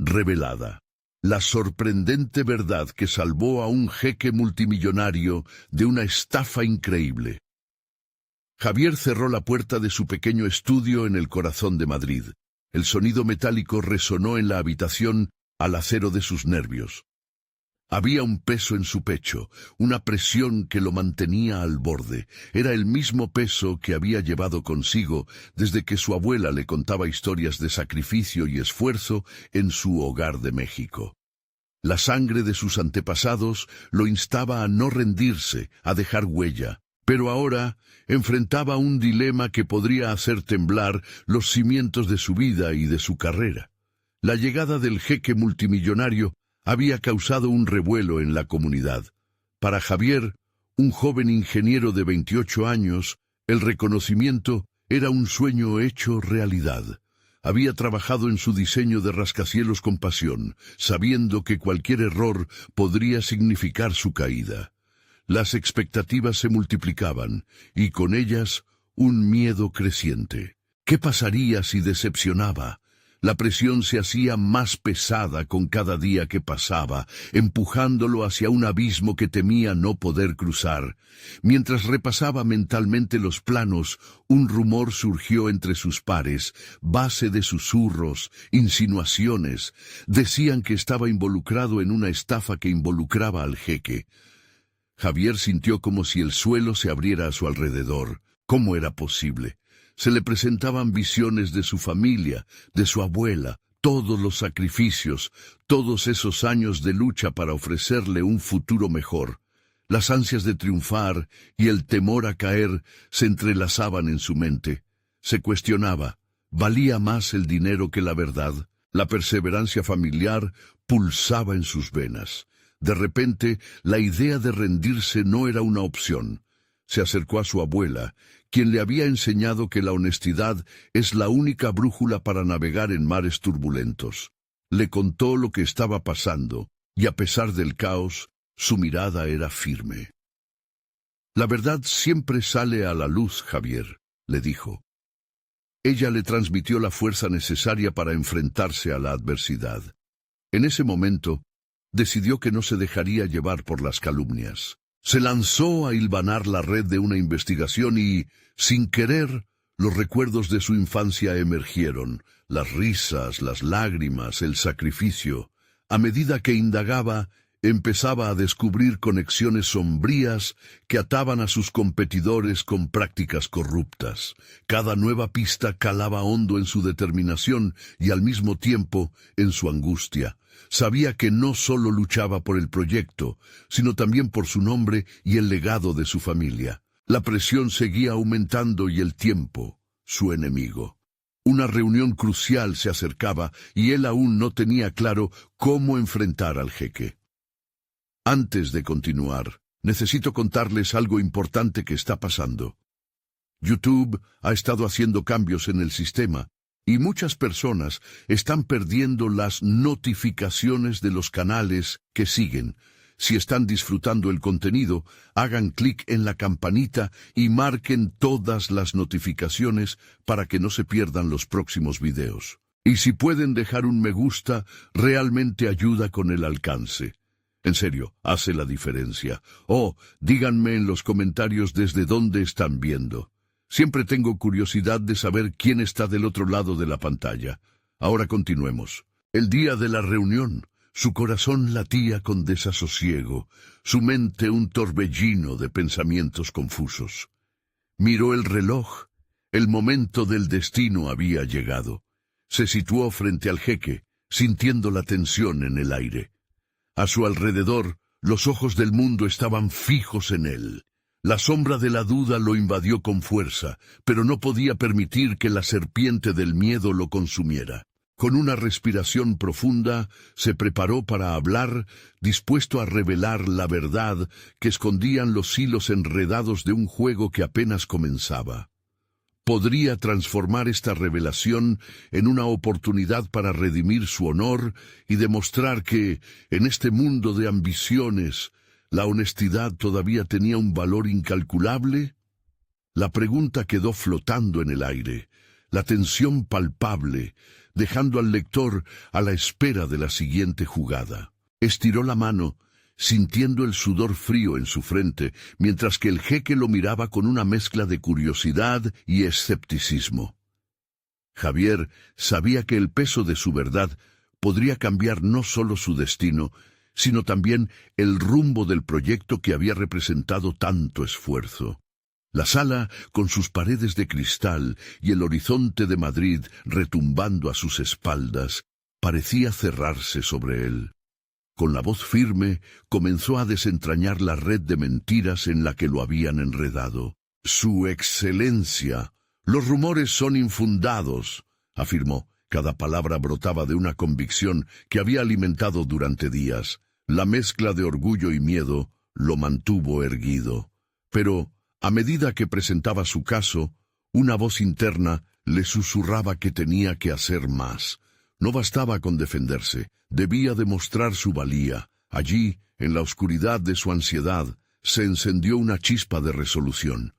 revelada. La sorprendente verdad que salvó a un jeque multimillonario de una estafa increíble. Javier cerró la puerta de su pequeño estudio en el corazón de Madrid. El sonido metálico resonó en la habitación al acero de sus nervios. Había un peso en su pecho, una presión que lo mantenía al borde. Era el mismo peso que había llevado consigo desde que su abuela le contaba historias de sacrificio y esfuerzo en su hogar de México. La sangre de sus antepasados lo instaba a no rendirse, a dejar huella. Pero ahora enfrentaba un dilema que podría hacer temblar los cimientos de su vida y de su carrera. La llegada del jeque multimillonario había causado un revuelo en la comunidad. Para Javier, un joven ingeniero de 28 años, el reconocimiento era un sueño hecho realidad. Había trabajado en su diseño de rascacielos con pasión, sabiendo que cualquier error podría significar su caída. Las expectativas se multiplicaban, y con ellas un miedo creciente. ¿Qué pasaría si decepcionaba? La presión se hacía más pesada con cada día que pasaba, empujándolo hacia un abismo que temía no poder cruzar. Mientras repasaba mentalmente los planos, un rumor surgió entre sus pares, base de susurros, insinuaciones. Decían que estaba involucrado en una estafa que involucraba al jeque. Javier sintió como si el suelo se abriera a su alrededor. ¿Cómo era posible? Se le presentaban visiones de su familia, de su abuela, todos los sacrificios, todos esos años de lucha para ofrecerle un futuro mejor. Las ansias de triunfar y el temor a caer se entrelazaban en su mente. Se cuestionaba, ¿valía más el dinero que la verdad? La perseverancia familiar pulsaba en sus venas. De repente, la idea de rendirse no era una opción. Se acercó a su abuela, quien le había enseñado que la honestidad es la única brújula para navegar en mares turbulentos. Le contó lo que estaba pasando, y a pesar del caos, su mirada era firme. La verdad siempre sale a la luz, Javier, le dijo. Ella le transmitió la fuerza necesaria para enfrentarse a la adversidad. En ese momento, decidió que no se dejaría llevar por las calumnias. Se lanzó a hilvanar la red de una investigación y, sin querer, los recuerdos de su infancia emergieron, las risas, las lágrimas, el sacrificio. A medida que indagaba, empezaba a descubrir conexiones sombrías que ataban a sus competidores con prácticas corruptas. Cada nueva pista calaba hondo en su determinación y al mismo tiempo en su angustia. Sabía que no solo luchaba por el proyecto, sino también por su nombre y el legado de su familia. La presión seguía aumentando y el tiempo, su enemigo. Una reunión crucial se acercaba y él aún no tenía claro cómo enfrentar al jeque. Antes de continuar, necesito contarles algo importante que está pasando. YouTube ha estado haciendo cambios en el sistema, y muchas personas están perdiendo las notificaciones de los canales que siguen. Si están disfrutando el contenido, hagan clic en la campanita y marquen todas las notificaciones para que no se pierdan los próximos videos. Y si pueden dejar un me gusta, realmente ayuda con el alcance. En serio, hace la diferencia. Díganme en los comentarios desde dónde están viendo. Siempre tengo curiosidad de saber quién está del otro lado de la pantalla. Ahora continuemos. El día de la reunión, su corazón latía con desasosiego, su mente un torbellino de pensamientos confusos. Miró el reloj. El momento del destino había llegado. Se situó frente al jeque, sintiendo la tensión en el aire. A su alrededor, los ojos del mundo estaban fijos en él. La sombra de la duda lo invadió con fuerza, pero no podía permitir que la serpiente del miedo lo consumiera. Con una respiración profunda, se preparó para hablar, dispuesto a revelar la verdad que escondían los hilos enredados de un juego que apenas comenzaba. Podría transformar esta revelación en una oportunidad para redimir su honor y demostrar que, en este mundo de ambiciones, ¿la honestidad todavía tenía un valor incalculable? La pregunta quedó flotando en el aire. La tensión palpable, dejando al lector a la espera de la siguiente jugada. Estiró la mano, sintiendo el sudor frío en su frente, mientras que el jeque lo miraba con una mezcla de curiosidad y escepticismo. Javier sabía que el peso de su verdad podría cambiar no solo su destino, sino también el rumbo del proyecto que había representado tanto esfuerzo. La sala, con sus paredes de cristal y el horizonte de Madrid retumbando a sus espaldas, parecía cerrarse sobre él. Con la voz firme, comenzó a desentrañar la red de mentiras en la que lo habían enredado. «Su Excelencia, los rumores son infundados», afirmó. Cada palabra brotaba de una convicción que había alimentado durante días. La mezcla de orgullo y miedo lo mantuvo erguido. Pero, a medida que presentaba su caso, una voz interna le susurraba que tenía que hacer más. No bastaba con defenderse, debía demostrar su valía. Allí, en la oscuridad de su ansiedad, se encendió una chispa de resolución.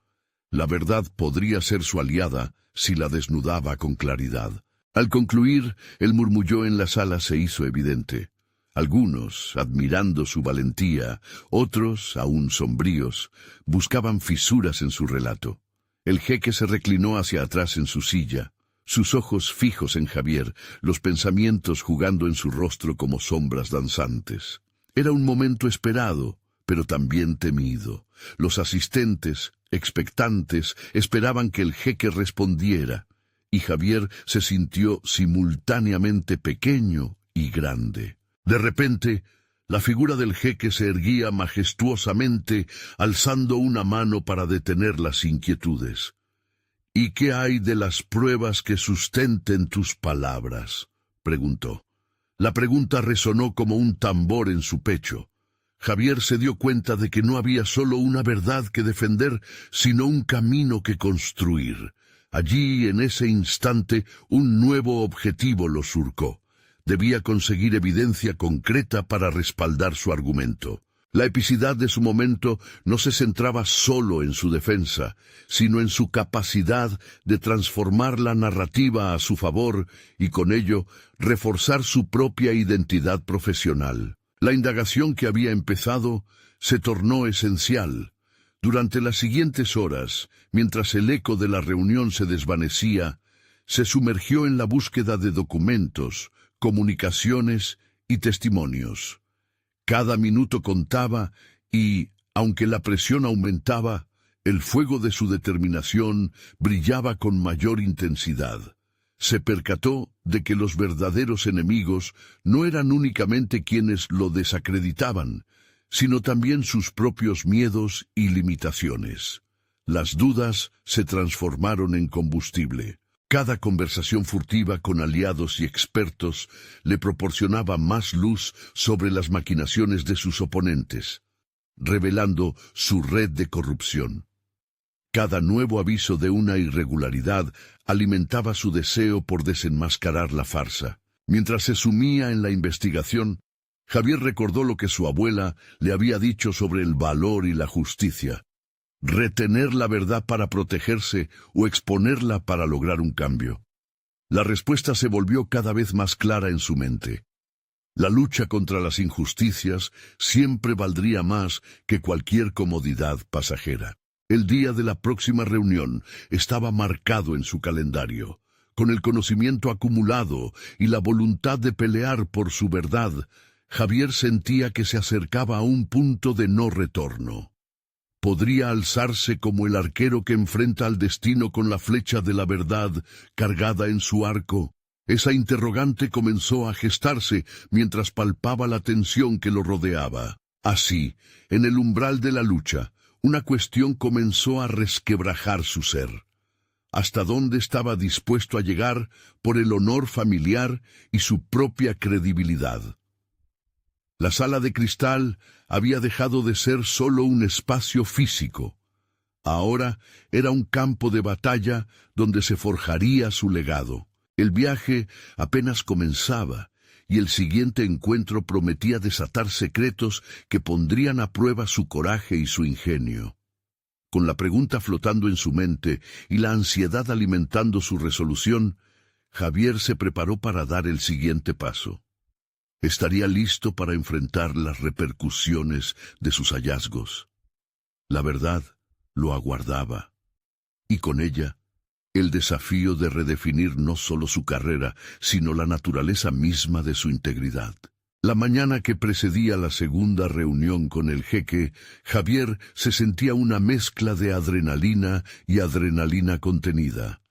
La verdad podría ser su aliada si la desnudaba con claridad. Al concluir, el murmullo en la sala se hizo evidente. Algunos, admirando su valentía, otros, aún sombríos, buscaban fisuras en su relato. El jeque se reclinó hacia atrás en su silla, sus ojos fijos en Javier, los pensamientos jugando en su rostro como sombras danzantes. Era un momento esperado, pero también temido. Los asistentes, expectantes, esperaban que el jeque respondiera, y Javier se sintió simultáneamente pequeño y grande. De repente, la figura del jeque se erguía majestuosamente, alzando una mano para detener las inquietudes. «¿Y qué hay de las pruebas que sustenten tus palabras?», preguntó. La pregunta resonó como un tambor en su pecho. Javier se dio cuenta de que no había solo una verdad que defender, sino un camino que construir. Allí, en ese instante, un nuevo objetivo lo surcó. Debía conseguir evidencia concreta para respaldar su argumento. La epicidad de su momento no se centraba solo en su defensa, sino en su capacidad de transformar la narrativa a su favor y con ello reforzar su propia identidad profesional. La indagación que había empezado se tornó esencial. Durante las siguientes horas, mientras el eco de la reunión se desvanecía, se sumergió en la búsqueda de documentos, comunicaciones y testimonios. Cada minuto contaba y, aunque la presión aumentaba, el fuego de su determinación brillaba con mayor intensidad. Se percató de que los verdaderos enemigos no eran únicamente quienes lo desacreditaban, sino también sus propios miedos y limitaciones. Las dudas se transformaron en combustible. Cada conversación furtiva con aliados y expertos le proporcionaba más luz sobre las maquinaciones de sus oponentes, revelando su red de corrupción. Cada nuevo aviso de una irregularidad alimentaba su deseo por desenmascarar la farsa. Mientras se sumía en la investigación, Javier recordó lo que su abuela le había dicho sobre el valor y la justicia. ¿Retener la verdad para protegerse o exponerla para lograr un cambio? La respuesta se volvió cada vez más clara en su mente. La lucha contra las injusticias siempre valdría más que cualquier comodidad pasajera. El día de la próxima reunión estaba marcado en su calendario. Con el conocimiento acumulado y la voluntad de pelear por su verdad, Javier sentía que se acercaba a un punto de no retorno. Podría alzarse como el arquero que enfrenta al destino con la flecha de la verdad cargada en su arco. Esa interrogante comenzó a gestarse mientras palpaba la tensión que lo rodeaba. Así, en el umbral de la lucha, una cuestión comenzó a resquebrajar su ser. ¿Hasta dónde estaba dispuesto a llegar por el honor familiar y su propia credibilidad? La sala de cristal había dejado de ser solo un espacio físico. Ahora era un campo de batalla donde se forjaría su legado. El viaje apenas comenzaba, y el siguiente encuentro prometía desatar secretos que pondrían a prueba su coraje y su ingenio. Con la pregunta flotando en su mente y la ansiedad alimentando su resolución, Javier se preparó para dar el siguiente paso. Estaría listo para enfrentar las repercusiones de sus hallazgos. La verdad lo aguardaba, y con ella, el desafío de redefinir no solo su carrera, sino la naturaleza misma de su integridad. La mañana que precedía la segunda reunión con el jeque, Javier se sentía una mezcla de adrenalina y adrenalina contenida.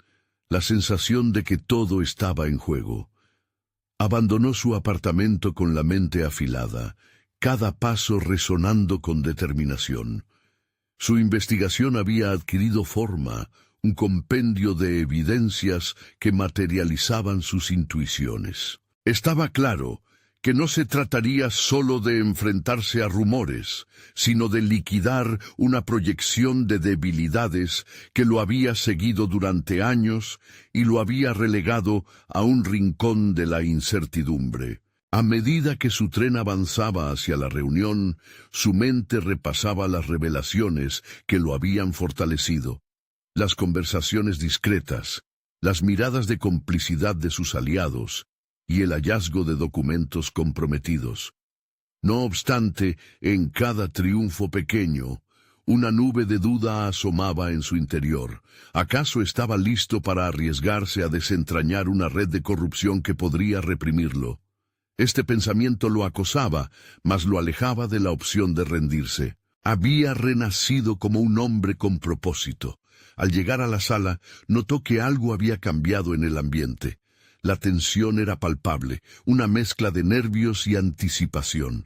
La sensación de que todo estaba en juego. Abandonó su apartamento con la mente afilada, cada paso resonando con determinación. Su investigación había adquirido forma, un compendio de evidencias que materializaban sus intuiciones. Estaba claro que no se trataría solo de enfrentarse a rumores, sino de liquidar una proyección de debilidades que lo había seguido durante años y lo había relegado a un rincón de la incertidumbre. A medida que su tren avanzaba hacia la reunión, su mente repasaba las revelaciones que lo habían fortalecido, las conversaciones discretas, las miradas de complicidad de sus aliados, y el hallazgo de documentos comprometidos. No obstante, en cada triunfo pequeño, una nube de duda asomaba en su interior. ¿Acaso estaba listo para arriesgarse a desentrañar una red de corrupción que podría reprimirlo? Este pensamiento lo acosaba, mas lo alejaba de la opción de rendirse. Había renacido como un hombre con propósito. Al llegar a la sala, notó que algo había cambiado en el ambiente. La tensión era palpable, una mezcla de nervios y anticipación.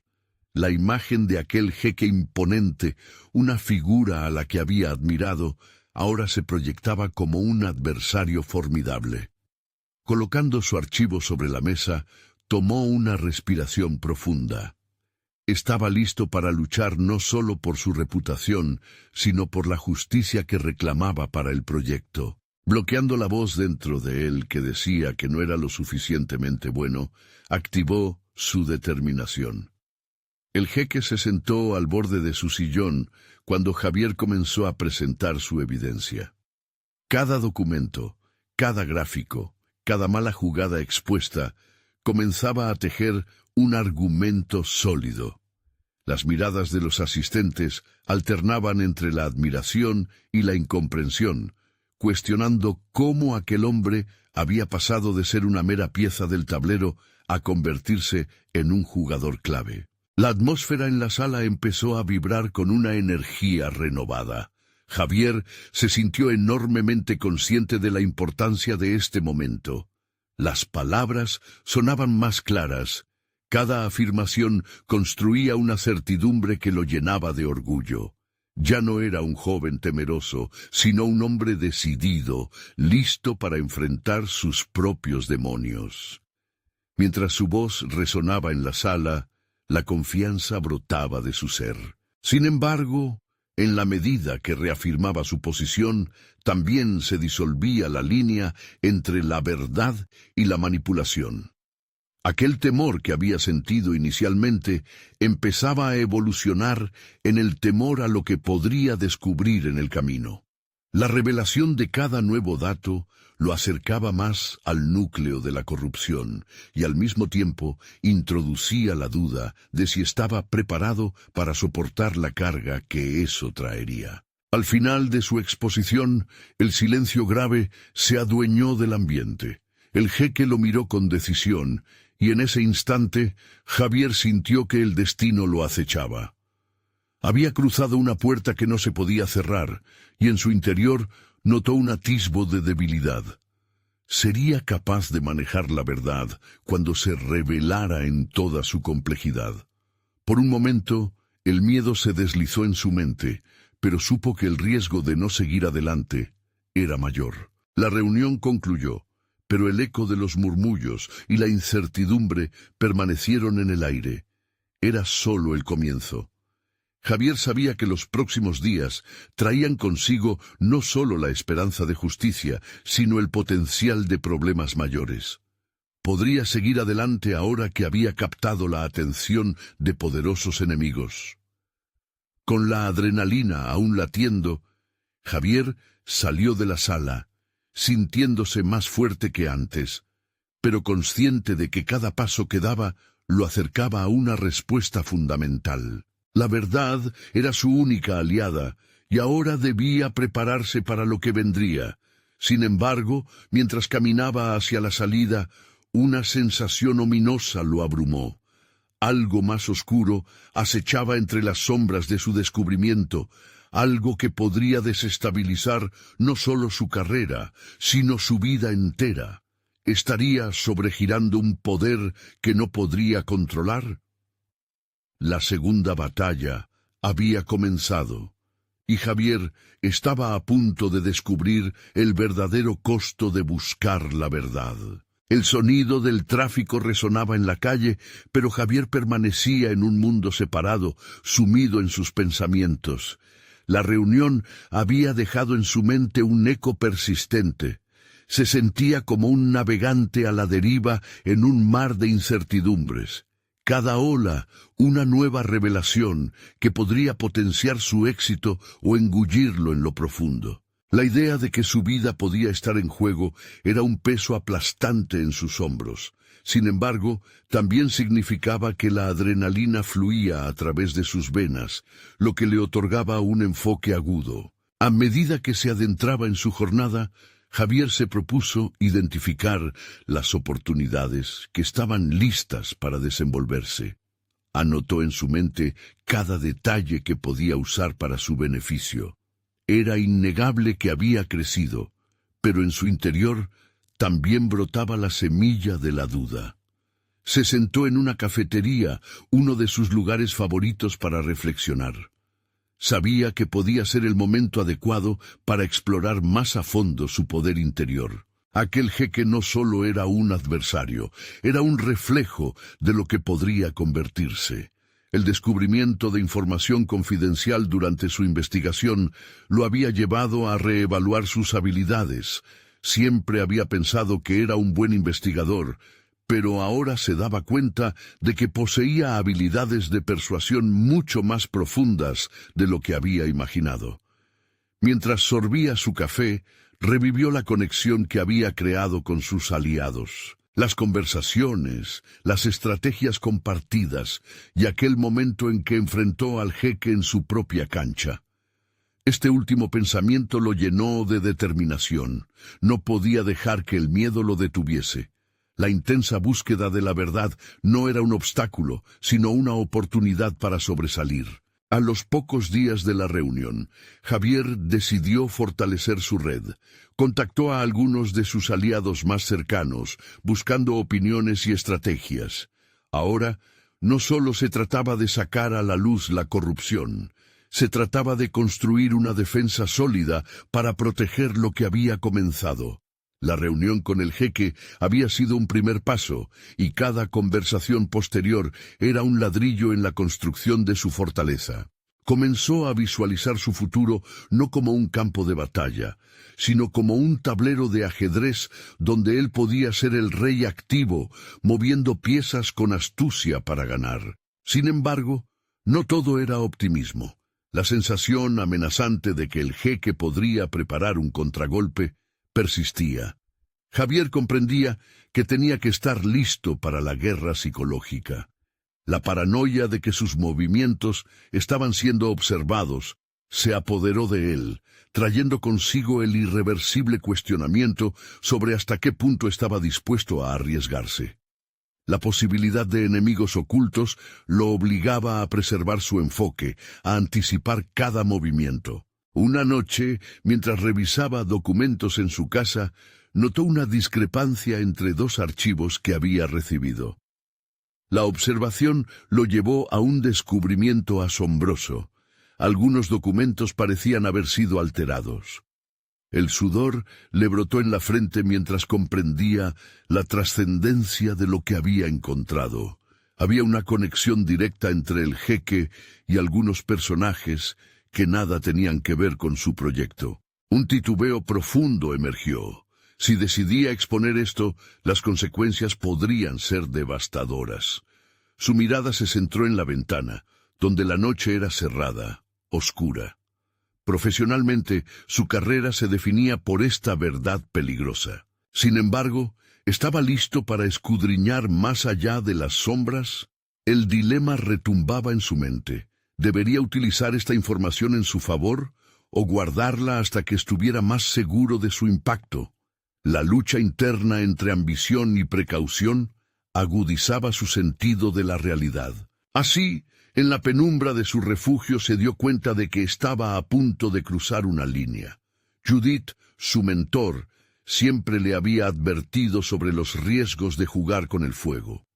La imagen de aquel jeque imponente, una figura a la que había admirado, ahora se proyectaba como un adversario formidable. Colocando su archivo sobre la mesa, tomó una respiración profunda. Estaba listo para luchar no solo por su reputación, sino por la justicia que reclamaba para el proyecto. Bloqueando la voz dentro de él que decía que no era lo suficientemente bueno, activó su determinación. El jeque se sentó al borde de su sillón cuando Javier comenzó a presentar su evidencia. Cada documento, cada gráfico, cada mala jugada expuesta, comenzaba a tejer un argumento sólido. Las miradas de los asistentes alternaban entre la admiración y la incomprensión, cuestionando cómo aquel hombre había pasado de ser una mera pieza del tablero a convertirse en un jugador clave. La atmósfera en la sala empezó a vibrar con una energía renovada. Javier se sintió enormemente consciente de la importancia de este momento. Las palabras sonaban más claras. Cada afirmación construía una certidumbre que lo llenaba de orgullo. Ya no era un joven temeroso, sino un hombre decidido, listo para enfrentar sus propios demonios. Mientras su voz resonaba en la sala, la confianza brotaba de su ser. Sin embargo, en la medida que reafirmaba su posición, también se disolvía la línea entre la verdad y la manipulación. Aquel temor que había sentido inicialmente empezaba a evolucionar en el temor a lo que podría descubrir en el camino. La revelación de cada nuevo dato lo acercaba más al núcleo de la corrupción y al mismo tiempo introducía la duda de si estaba preparado para soportar la carga que eso traería. Al final de su exposición, el silencio grave se adueñó del ambiente. El jeque lo miró con decisión, y en ese instante Javier sintió que el destino lo acechaba. Había cruzado una puerta que no se podía cerrar, y en su interior notó un atisbo de debilidad. ¿Sería capaz de manejar la verdad cuando se revelara en toda su complejidad? Por un momento, el miedo se deslizó en su mente, pero supo que el riesgo de no seguir adelante era mayor. La reunión concluyó, pero el eco de los murmullos y la incertidumbre permanecieron en el aire. Era solo el comienzo. Javier sabía que los próximos días traían consigo no solo la esperanza de justicia, sino el potencial de problemas mayores. Podría seguir adelante ahora que había captado la atención de poderosos enemigos. Con la adrenalina aún latiendo, Javier salió de la sala, sintiéndose más fuerte que antes, pero consciente de que cada paso que daba lo acercaba a una respuesta fundamental. La verdad era su única aliada, y ahora debía prepararse para lo que vendría. Sin embargo, mientras caminaba hacia la salida, una sensación ominosa lo abrumó. Algo más oscuro acechaba entre las sombras de su descubrimiento, algo que podría desestabilizar no solo su carrera, sino su vida entera. ¿Estaría sobregirando un poder que no podría controlar? La segunda batalla había comenzado, y Javier estaba a punto de descubrir el verdadero costo de buscar la verdad. El sonido del tráfico resonaba en la calle, pero Javier permanecía en un mundo separado, sumido en sus pensamientos. La reunión había dejado en su mente un eco persistente. Se sentía como un navegante a la deriva en un mar de incertidumbres. Cada ola, una nueva revelación que podría potenciar su éxito o engullirlo en lo profundo. La idea de que su vida podía estar en juego era un peso aplastante en sus hombros. Sin embargo, también significaba que la adrenalina fluía a través de sus venas, lo que le otorgaba un enfoque agudo. A medida que se adentraba en su jornada, Javier se propuso identificar las oportunidades que estaban listas para desenvolverse. Anotó en su mente cada detalle que podía usar para su beneficio. Era innegable que había crecido, pero en su interior también brotaba la semilla de la duda. Se sentó en una cafetería, uno de sus lugares favoritos para reflexionar. Sabía que podía ser el momento adecuado para explorar más a fondo su poder interior. Aquel jeque no solo era un adversario, era un reflejo de lo que podría convertirse. El descubrimiento de información confidencial durante su investigación lo había llevado a reevaluar sus habilidades. Siempre había pensado que era un buen investigador, pero ahora se daba cuenta de que poseía habilidades de persuasión mucho más profundas de lo que había imaginado. Mientras sorbía su café, revivió la conexión que había creado con sus aliados. Las conversaciones, las estrategias compartidas y aquel momento en que enfrentó al jeque en su propia cancha. Este último pensamiento lo llenó de determinación. No podía dejar que el miedo lo detuviese. La intensa búsqueda de la verdad no era un obstáculo, sino una oportunidad para sobresalir. A los pocos días de la reunión, Javier decidió fortalecer su red. Contactó a algunos de sus aliados más cercanos, buscando opiniones y estrategias. Ahora, no solo se trataba de sacar a la luz la corrupción, se trataba de construir una defensa sólida para proteger lo que había comenzado. La reunión con el jeque había sido un primer paso, y cada conversación posterior era un ladrillo en la construcción de su fortaleza. Comenzó a visualizar su futuro no como un campo de batalla, sino como un tablero de ajedrez donde él podía ser el rey activo, moviendo piezas con astucia para ganar. Sin embargo, no todo era optimismo. La sensación amenazante de que el jeque podría preparar un contragolpe persistía. Javier comprendía que tenía que estar listo para la guerra psicológica. La paranoia de que sus movimientos estaban siendo observados se apoderó de él, trayendo consigo el irreversible cuestionamiento sobre hasta qué punto estaba dispuesto a arriesgarse. La posibilidad de enemigos ocultos lo obligaba a preservar su enfoque, a anticipar cada movimiento. Una noche, mientras revisaba documentos en su casa, notó una discrepancia entre dos archivos que había recibido. La observación lo llevó a un descubrimiento asombroso. Algunos documentos parecían haber sido alterados. El sudor le brotó en la frente mientras comprendía la trascendencia de lo que había encontrado. Había una conexión directa entre el jeque y algunos personajes que nada tenían que ver con su proyecto. Un titubeo profundo emergió. Si decidía exponer esto, las consecuencias podrían ser devastadoras. Su mirada se centró en la ventana, donde la noche era cerrada, oscura. Profesionalmente, su carrera se definía por esta verdad peligrosa. Sin embargo, ¿estaba listo para escudriñar más allá de las sombras? El dilema retumbaba en su mente. ¿Debería utilizar esta información en su favor o guardarla hasta que estuviera más seguro de su impacto? La lucha interna entre ambición y precaución agudizaba su sentido de la realidad. Así, en la penumbra de su refugio se dio cuenta de que estaba a punto de cruzar una línea. Judith, su mentor, siempre le había advertido sobre los riesgos de jugar con el fuego.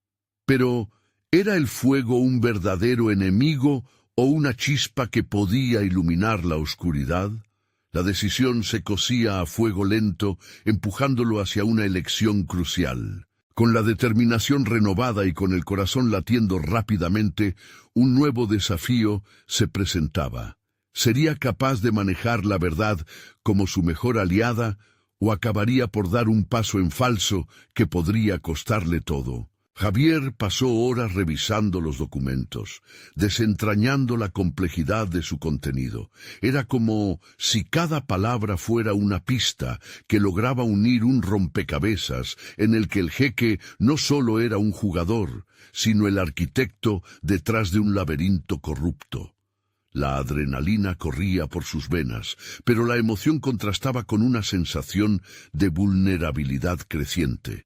Pero, ¿era el fuego un verdadero enemigo o una chispa que podía iluminar la oscuridad? La decisión se cosía a fuego lento, empujándolo hacia una elección crucial. Con la determinación renovada y con el corazón latiendo rápidamente, un nuevo desafío se presentaba. ¿Sería capaz de manejar la verdad como su mejor aliada o acabaría por dar un paso en falso que podría costarle todo? Javier pasó horas revisando los documentos, desentrañando la complejidad de su contenido. Era como si cada palabra fuera una pista que lograba unir un rompecabezas en el que el jeque no solo era un jugador, sino el arquitecto detrás de un laberinto corrupto. La adrenalina corría por sus venas, pero la emoción contrastaba con una sensación de vulnerabilidad creciente.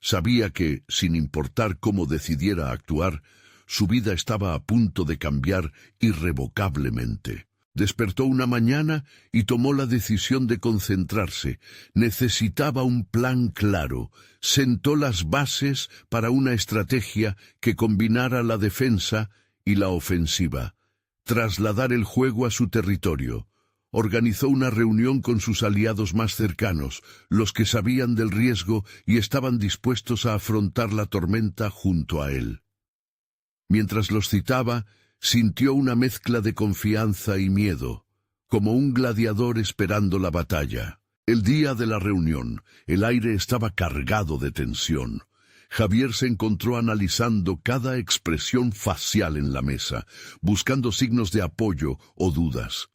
Sabía que, sin importar cómo decidiera actuar, su vida estaba a punto de cambiar irrevocablemente. Despertó una mañana y tomó la decisión de concentrarse. Necesitaba un plan claro. Sentó las bases para una estrategia que combinara la defensa y la ofensiva. Trasladar el juego a su territorio. Organizó una reunión con sus aliados más cercanos, los que sabían del riesgo y estaban dispuestos a afrontar la tormenta junto a él. Mientras los citaba, sintió una mezcla de confianza y miedo, como un gladiador esperando la batalla. El día de la reunión, el aire estaba cargado de tensión. Javier se encontró analizando cada expresión facial en la mesa, buscando signos de apoyo o dudas.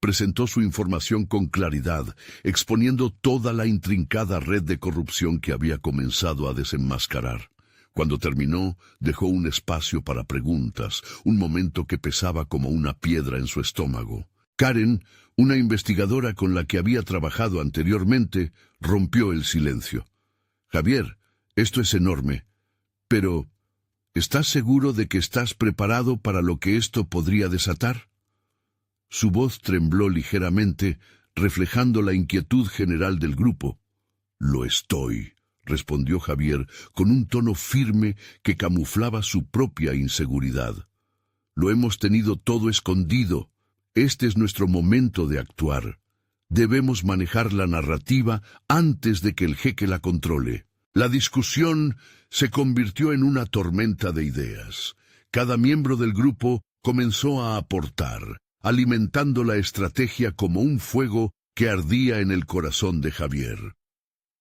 Presentó su información con claridad, exponiendo toda la intrincada red de corrupción que había comenzado a desenmascarar. Cuando terminó, dejó un espacio para preguntas, un momento que pesaba como una piedra en su estómago. Karen, una investigadora con la que había trabajado anteriormente, rompió el silencio. «Javier, esto es enorme, pero ¿estás seguro de que estás preparado para lo que esto podría desatar?» Su voz tembló ligeramente, reflejando la inquietud general del grupo. «Lo estoy», respondió Javier con un tono firme que camuflaba su propia inseguridad. «Lo hemos tenido todo escondido. Este es nuestro momento de actuar. Debemos manejar la narrativa antes de que el jeque la controle». La discusión se convirtió en una tormenta de ideas. Cada miembro del grupo comenzó a aportar, alimentando la estrategia como un fuego que ardía en el corazón de Javier.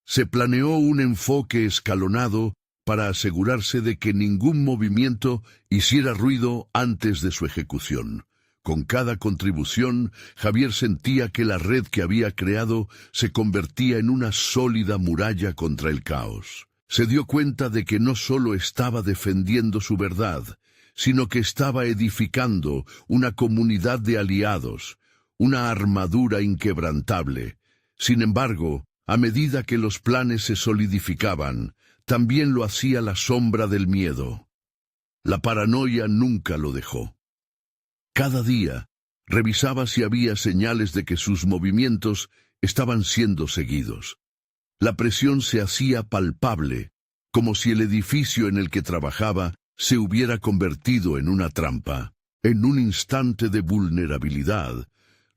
Se planeó un enfoque escalonado para asegurarse de que ningún movimiento hiciera ruido antes de su ejecución. Con cada contribución, Javier sentía que la red que había creado se convertía en una sólida muralla contra el caos. Se dio cuenta de que no solo estaba defendiendo su verdad, sino que estaba edificando una comunidad de aliados, una armadura inquebrantable. Sin embargo, a medida que los planes se solidificaban, también lo hacía la sombra del miedo. La paranoia nunca lo dejó. Cada día, revisaba si había señales de que sus movimientos estaban siendo seguidos. La presión se hacía palpable, como si el edificio en el que trabajaba se hubiera convertido en una trampa. En un instante de vulnerabilidad,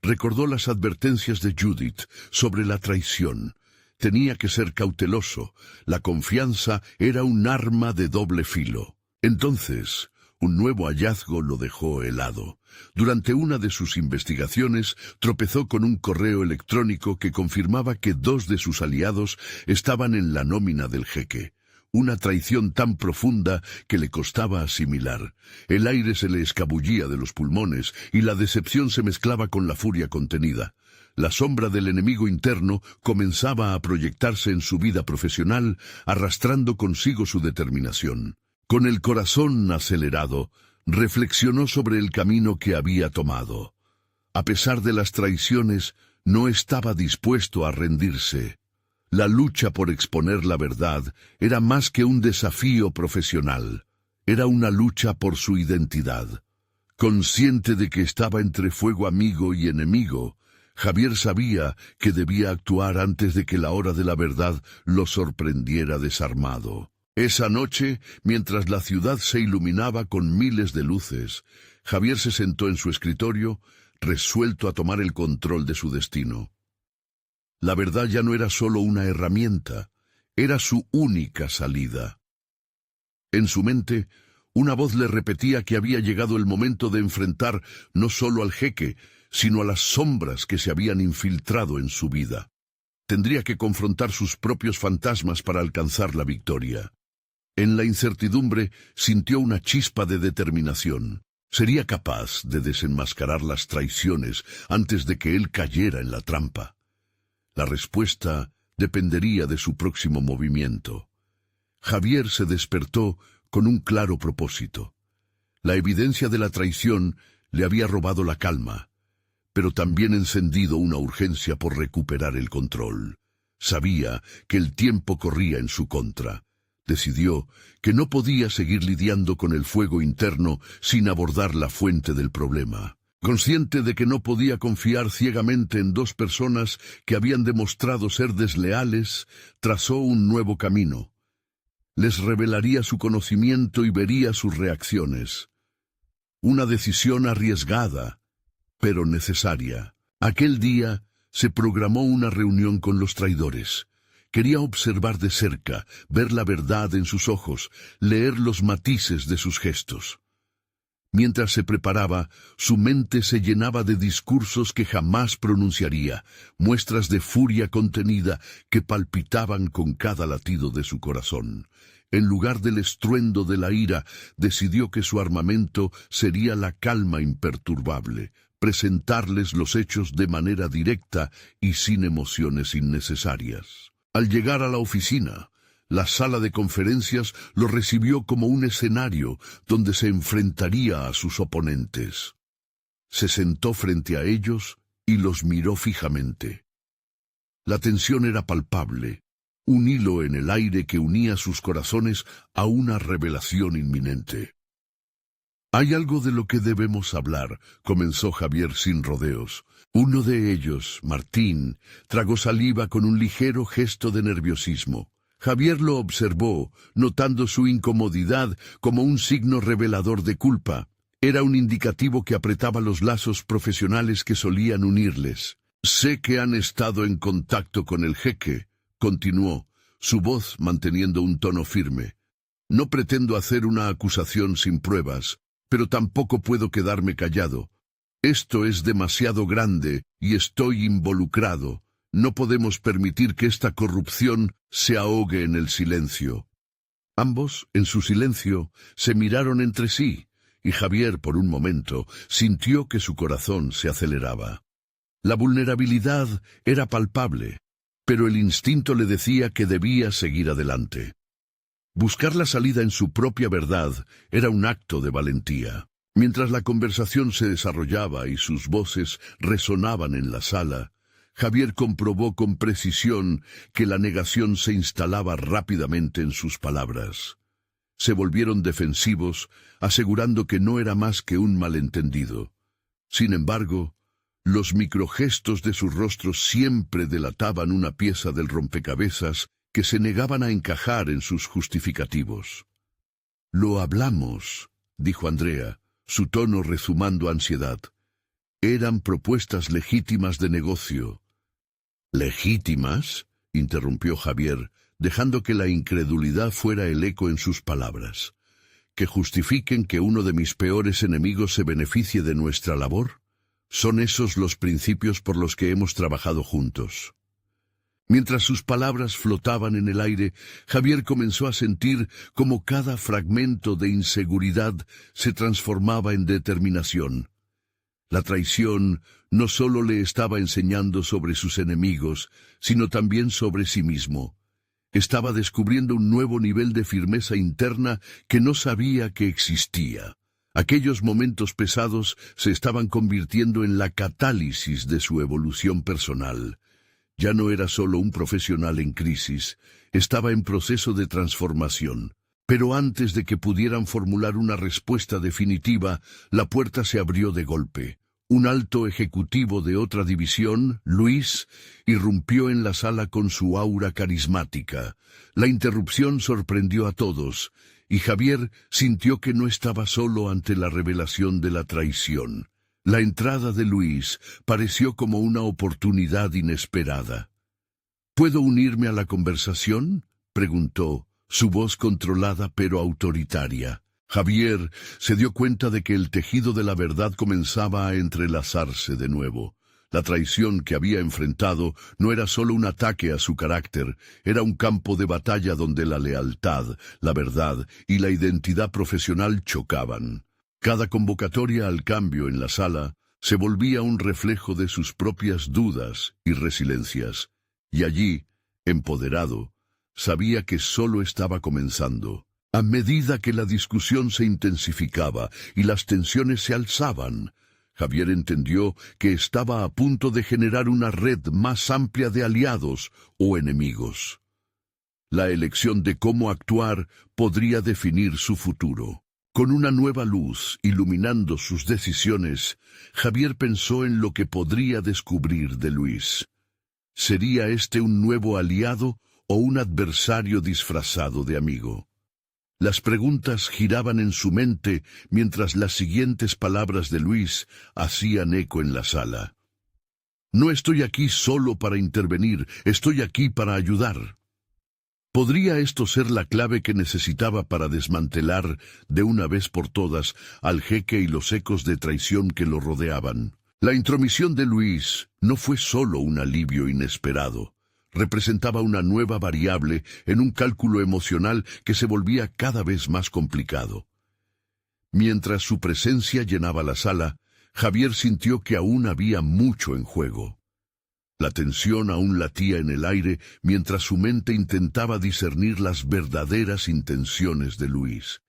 recordó las advertencias de Judith sobre la traición. Tenía que ser cauteloso. La confianza era un arma de doble filo. Entonces, un nuevo hallazgo lo dejó helado. Durante una de sus investigaciones, tropezó con un correo electrónico que confirmaba que 2 de sus aliados estaban en la nómina del jeque. una traición tan profunda que le costaba asimilar. El aire se le escabullía de los pulmones y la decepción se mezclaba con la furia contenida. La sombra del enemigo interno comenzaba a proyectarse en su vida profesional, arrastrando consigo su determinación. Con el corazón acelerado, reflexionó sobre el camino que había tomado. A pesar de las traiciones, no estaba dispuesto a rendirse. La lucha por exponer la verdad era más que un desafío profesional. Era una lucha por su identidad. Consciente de que estaba entre fuego amigo y enemigo, Javier sabía que debía actuar antes de que la hora de la verdad lo sorprendiera desarmado. Esa noche, mientras la ciudad se iluminaba con miles de luces, Javier se sentó en su escritorio, resuelto a tomar el control de su destino. La verdad ya no era solo una herramienta, era su única salida. En su mente, una voz le repetía que había llegado el momento de enfrentar no solo al jeque, sino a las sombras que se habían infiltrado en su vida. Tendría que confrontar sus propios fantasmas para alcanzar la victoria. En la incertidumbre sintió una chispa de determinación. Sería capaz de desenmascarar las traiciones antes de que él cayera en la trampa. La respuesta dependería de su próximo movimiento. Javier se despertó con un claro propósito. La evidencia de la traición le había robado la calma, pero también encendido una urgencia por recuperar el control. Sabía que el tiempo corría en su contra. Decidió que no podía seguir lidiando con el fuego interno sin abordar la fuente del problema. Consciente de que no podía confiar ciegamente en dos personas que habían demostrado ser desleales, trazó un nuevo camino. Les revelaría su conocimiento y vería sus reacciones. Una decisión arriesgada, pero necesaria. Aquel día se programó una reunión con los traidores. Quería observar de cerca, ver la verdad en sus ojos, leer los matices de sus gestos. Mientras se preparaba, su mente se llenaba de discursos que jamás pronunciaría, muestras de furia contenida que palpitaban con cada latido de su corazón. En lugar del estruendo de la ira, decidió que su armamento sería la calma imperturbable, presentarles los hechos de manera directa y sin emociones innecesarias. Al llegar a la oficina, la sala de conferencias lo recibió como un escenario donde se enfrentaría a sus oponentes. Se sentó frente a ellos y los miró fijamente. La tensión era palpable, un hilo en el aire que unía sus corazones a una revelación inminente. «Hay algo de lo que debemos hablar», comenzó Javier sin rodeos. Uno de ellos, Martín, tragó saliva con un ligero gesto de nerviosismo. Javier lo observó, notando su incomodidad como un signo revelador de culpa. Era un indicativo que apretaba los lazos profesionales que solían unirles. «Sé que han estado en contacto con el jeque», continuó, su voz manteniendo un tono firme. «No pretendo hacer una acusación sin pruebas, pero tampoco puedo quedarme callado. Esto es demasiado grande y estoy involucrado. No podemos permitir que esta corrupción se ahogue en el silencio». Ambos, en su silencio, se miraron entre sí, y Javier, por un momento, sintió que su corazón se aceleraba. La vulnerabilidad era palpable, pero el instinto le decía que debía seguir adelante. Buscar la salida en su propia verdad era un acto de valentía. Mientras la conversación se desarrollaba y sus voces resonaban en la sala, Javier comprobó con precisión que la negación se instalaba rápidamente en sus palabras. Se volvieron defensivos, asegurando que no era más que un malentendido. Sin embargo, los microgestos de sus rostros siempre delataban una pieza del rompecabezas que se negaban a encajar en sus justificativos. «Lo hablamos», dijo Andrea, su tono rezumando ansiedad. «Eran propuestas legítimas de negocio». «¿Legítimas?», interrumpió Javier, dejando que la incredulidad fuera el eco en sus palabras. «¿Que justifiquen que uno de mis peores enemigos se beneficie de nuestra labor? Son esos los principios por los que hemos trabajado juntos». Mientras sus palabras flotaban en el aire, Javier comenzó a sentir cómo cada fragmento de inseguridad se transformaba en determinación. La traición no solo le estaba enseñando sobre sus enemigos, sino también sobre sí mismo. Estaba descubriendo un nuevo nivel de firmeza interna que no sabía que existía. Aquellos momentos pesados se estaban convirtiendo en la catálisis de su evolución personal. Ya no era solo un profesional en crisis, estaba en proceso de transformación. Pero antes de que pudieran formular una respuesta definitiva, la puerta se abrió de golpe. Un alto ejecutivo de otra división, Luis, irrumpió en la sala con su aura carismática. La interrupción sorprendió a todos, y Javier sintió que no estaba solo ante la revelación de la traición. La entrada de Luis pareció como una oportunidad inesperada. ¿Puedo unirme a la conversación?, preguntó, su voz controlada pero autoritaria. Javier se dio cuenta de que el tejido de la verdad comenzaba a entrelazarse de nuevo. La traición que había enfrentado no era solo un ataque a su carácter, era un campo de batalla donde la lealtad, la verdad y la identidad profesional chocaban. Cada convocatoria al cambio en la sala se volvía un reflejo de sus propias dudas y resiliencias, y allí, empoderado, sabía que solo estaba comenzando. A medida que la discusión se intensificaba y las tensiones se alzaban, Javier entendió que estaba a punto de generar una red más amplia de aliados o enemigos. La elección de cómo actuar podría definir su futuro. Con una nueva luz iluminando sus decisiones, Javier pensó en lo que podría descubrir de Luis. ¿Sería este un nuevo aliado o un adversario disfrazado de amigo? Las preguntas giraban en su mente mientras las siguientes palabras de Luis hacían eco en la sala. No estoy aquí solo para intervenir, estoy aquí para ayudar. ¿Podría esto ser la clave que necesitaba para desmantelar de una vez por todas al jeque y los ecos de traición que lo rodeaban? La intromisión de Luis no fue solo un alivio inesperado. Representaba una nueva variable en un cálculo emocional que se volvía cada vez más complicado. Mientras su presencia llenaba la sala, Javier sintió que aún había mucho en juego. La tensión aún latía en el aire mientras su mente intentaba discernir las verdaderas intenciones de Luis.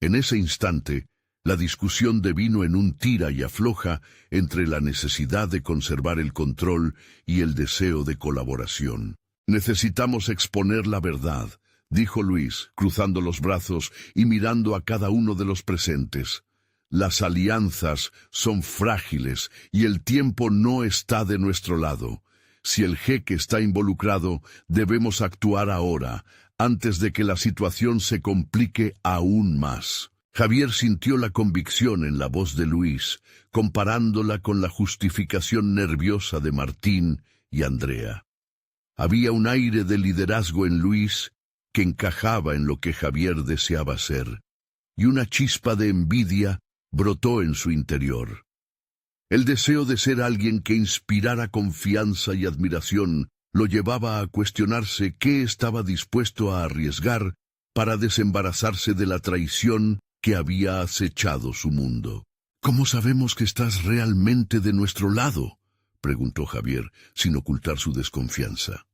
En ese instante, la discusión devino en un tira y afloja entre la necesidad de conservar el control y el deseo de colaboración. Necesitamos exponer la verdad, dijo Luis, cruzando los brazos y mirando a cada uno de los presentes. Las alianzas son frágiles y el tiempo no está de nuestro lado. Si el jeque está involucrado, debemos actuar ahora, antes de que la situación se complique aún más. Javier sintió la convicción en la voz de Luis, comparándola con la justificación nerviosa de Martín y Andrea. Había un aire de liderazgo en Luis que encajaba en lo que Javier deseaba ser, y una chispa de envidia brotó en su interior. El deseo de ser alguien que inspirara confianza y admiración lo llevaba a cuestionarse qué estaba dispuesto a arriesgar para desembarazarse de la traición que había acechado su mundo. ¿Cómo sabemos que estás realmente de nuestro lado?, preguntó Javier, sin ocultar su desconfianza.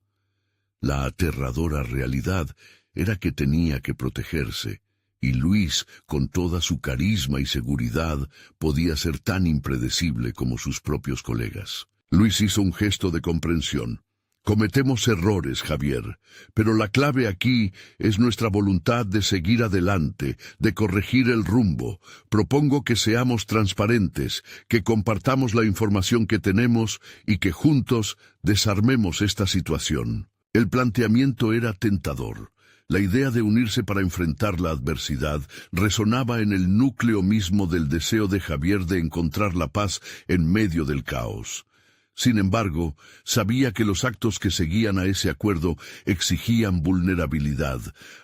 La aterradora realidad era que tenía que protegerse, y Luis, con toda su carisma y seguridad, podía ser tan impredecible como sus propios colegas. Luis hizo un gesto de comprensión. Cometemos errores, Javier, pero la clave aquí es nuestra voluntad de seguir adelante, de corregir el rumbo. Propongo que seamos transparentes, que compartamos la información que tenemos y que juntos desarmemos esta situación. El planteamiento era tentador. La idea de unirse para enfrentar la adversidad resonaba en el núcleo mismo del deseo de Javier de encontrar la paz en medio del caos. Sin embargo, sabía que los actos que seguían a ese acuerdo exigían vulnerabilidad,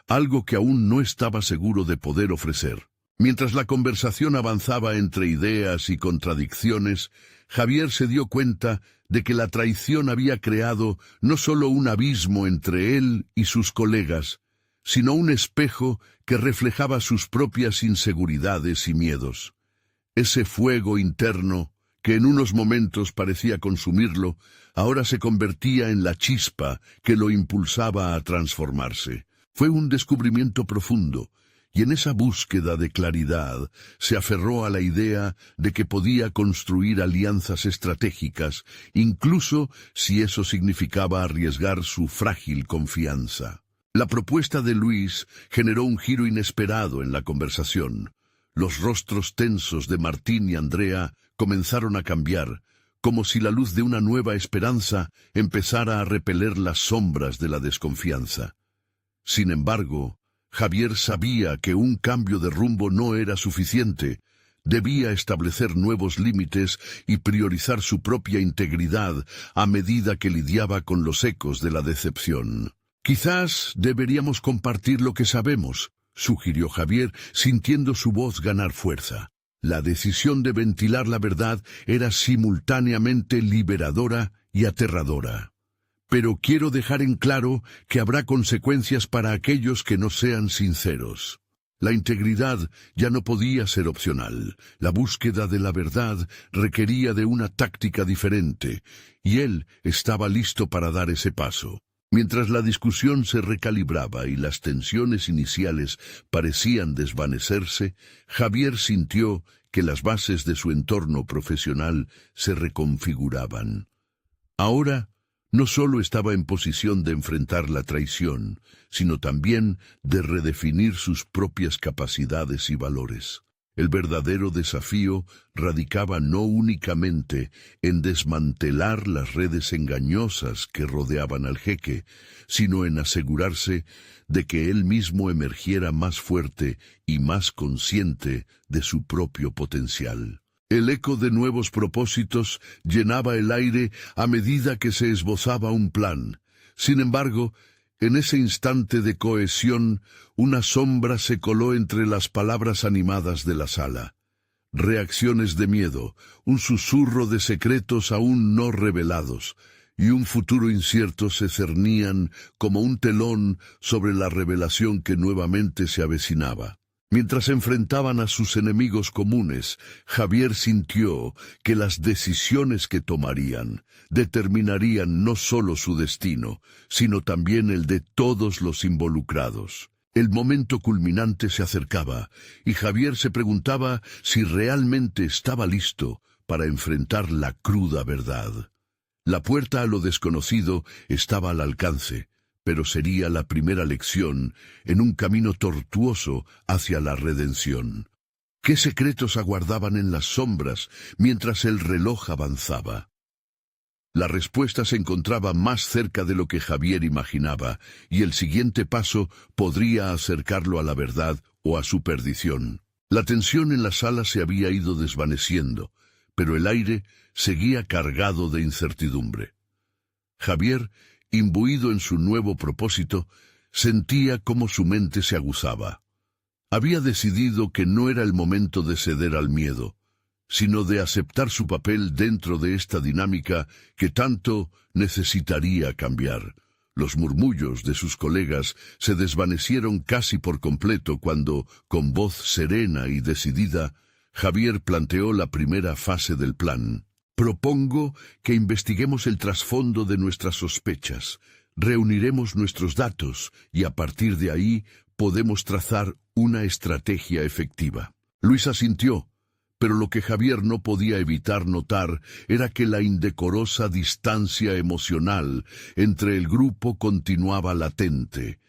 algo que aún no estaba seguro de poder ofrecer. Mientras la conversación avanzaba entre ideas y contradicciones, Javier se dio cuenta de que la traición había creado no solo un abismo entre él y sus colegas, sino un espejo que reflejaba sus propias inseguridades y miedos. Ese fuego interno, que en unos momentos parecía consumirlo, ahora se convertía en la chispa que lo impulsaba a transformarse. Fue un descubrimiento profundo, y en esa búsqueda de claridad se aferró a la idea de que podía construir alianzas estratégicas, incluso si eso significaba arriesgar su frágil confianza. La propuesta de Luis generó un giro inesperado en la conversación. Los rostros tensos de Martín y Andrea comenzaron a cambiar, como si la luz de una nueva esperanza empezara a repeler las sombras de la desconfianza. Sin embargo, Javier sabía que un cambio de rumbo no era suficiente. Debía establecer nuevos límites y priorizar su propia integridad a medida que lidiaba con los ecos de la decepción. «Quizás deberíamos compartir lo que sabemos», sugirió Javier, sintiendo su voz ganar fuerza. La decisión de ventilar la verdad era simultáneamente liberadora y aterradora. «Pero quiero dejar en claro que habrá consecuencias para aquellos que no sean sinceros». La integridad ya no podía ser opcional. La búsqueda de la verdad requería de una táctica diferente, y él estaba listo para dar ese paso. Mientras la discusión se recalibraba y las tensiones iniciales parecían desvanecerse, Javier sintió que las bases de su entorno profesional se reconfiguraban. Ahora, no solo estaba en posición de enfrentar la traición, sino también de redefinir sus propias capacidades y valores. El verdadero desafío radicaba no únicamente en desmantelar las redes engañosas que rodeaban al jeque, sino en asegurarse de que él mismo emergiera más fuerte y más consciente de su propio potencial. El eco de nuevos propósitos llenaba el aire a medida que se esbozaba un plan. Sin embargo, en ese instante de cohesión, una sombra se coló entre las palabras animadas de la sala. Reacciones de miedo, un susurro de secretos aún no revelados, y un futuro incierto se cernían como un telón sobre la revelación que nuevamente se avecinaba. Mientras enfrentaban a sus enemigos comunes, Javier sintió que las decisiones que tomarían determinarían no solo su destino, sino también el de todos los involucrados. El momento culminante se acercaba, y Javier se preguntaba si realmente estaba listo para enfrentar la cruda verdad. La puerta a lo desconocido estaba al alcance, pero sería la primera lección en un camino tortuoso hacia la redención. ¿Qué secretos aguardaban en las sombras mientras el reloj avanzaba? La respuesta se encontraba más cerca de lo que Javier imaginaba, y el siguiente paso podría acercarlo a la verdad o a su perdición. La tensión en la sala se había ido desvaneciendo, pero el aire seguía cargado de incertidumbre. Javier, imbuido en su nuevo propósito, sentía cómo su mente se aguzaba. Había decidido que no era el momento de ceder al miedo, sino de aceptar su papel dentro de esta dinámica que tanto necesitaría cambiar. Los murmullos de sus colegas se desvanecieron casi por completo cuando, con voz serena y decidida, Javier planteó la primera fase del plan. Propongo que investiguemos el trasfondo de nuestras sospechas, reuniremos nuestros datos y a partir de ahí podemos trazar una estrategia efectiva. Luis asintió, pero lo que Javier no podía evitar notar era que la indecorosa distancia emocional entre el grupo continuaba latente.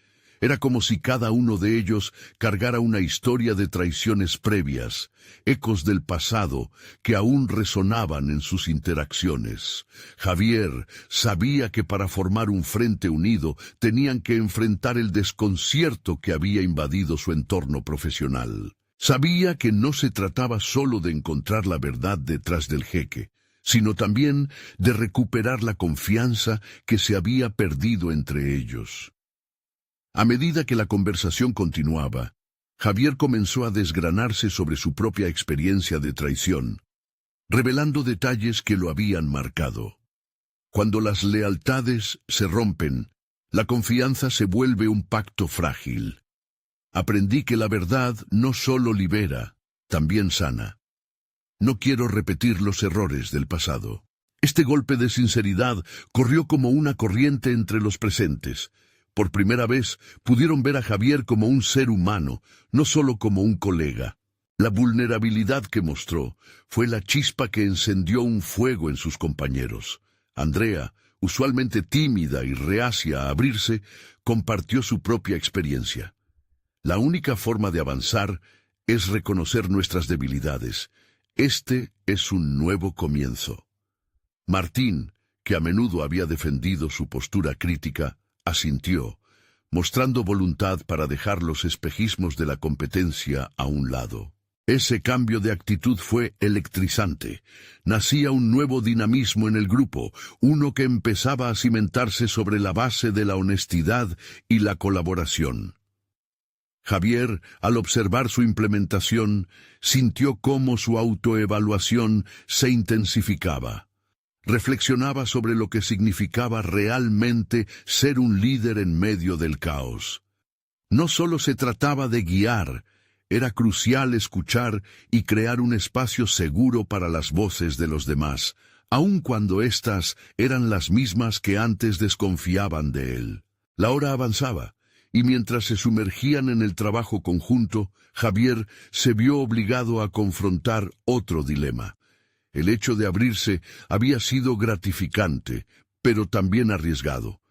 Era como si cada uno de ellos cargara una historia de traiciones previas, ecos del pasado que aún resonaban en sus interacciones. Javier sabía que para formar un frente unido tenían que enfrentar el desconcierto que había invadido su entorno profesional. Sabía que no se trataba solo de encontrar la verdad detrás del jeque, sino también de recuperar la confianza que se había perdido entre ellos. A medida que la conversación continuaba, Javier comenzó a desgranarse sobre su propia experiencia de traición, revelando detalles que lo habían marcado. Cuando las lealtades se rompen, la confianza se vuelve un pacto frágil. Aprendí que la verdad no solo libera, también sana. No quiero repetir los errores del pasado. Este golpe de sinceridad corrió como una corriente entre los presentes. Por primera vez pudieron ver a Javier como un ser humano, no solo como un colega. La vulnerabilidad que mostró fue la chispa que encendió un fuego en sus compañeros. Andrea, usualmente tímida y reacia a abrirse, compartió su propia experiencia. La única forma de avanzar es reconocer nuestras debilidades. Este es un nuevo comienzo. Martín, que a menudo había defendido su postura crítica, asintió, mostrando voluntad para dejar los espejismos de la competencia a un lado. Ese cambio de actitud fue electrizante. Nacía un nuevo dinamismo en el grupo, uno que empezaba a cimentarse sobre la base de la honestidad y la colaboración. Javier, al observar su implementación, sintió cómo su autoevaluación se intensificaba. Reflexionaba sobre lo que significaba realmente ser un líder en medio del caos. No solo se trataba de guiar, era crucial escuchar y crear un espacio seguro para las voces de los demás, aun cuando éstas eran las mismas que antes desconfiaban de él. La hora avanzaba, y mientras se sumergían en el trabajo conjunto, Javier se vio obligado a confrontar otro dilema. El hecho de abrirse había sido gratificante, pero también arriesgado.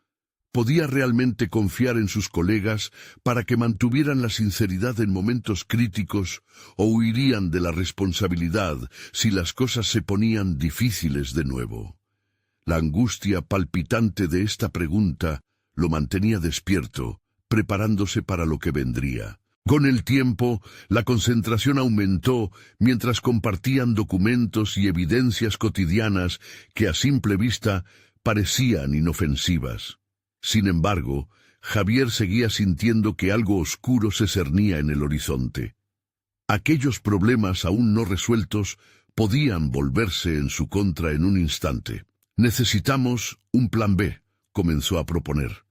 ¿Podía realmente confiar en sus colegas para que mantuvieran la sinceridad en momentos críticos o huirían de la responsabilidad si las cosas se ponían difíciles de nuevo? La angustia palpitante de esta pregunta lo mantenía despierto, preparándose para lo que vendría. Con el tiempo, la concentración aumentó mientras compartían documentos y evidencias cotidianas que a simple vista parecían inofensivas. Sin embargo, Javier seguía sintiendo que algo oscuro se cernía en el horizonte. Aquellos problemas aún no resueltos podían volverse en su contra en un instante. «Necesitamos un plan B», comenzó a proponer.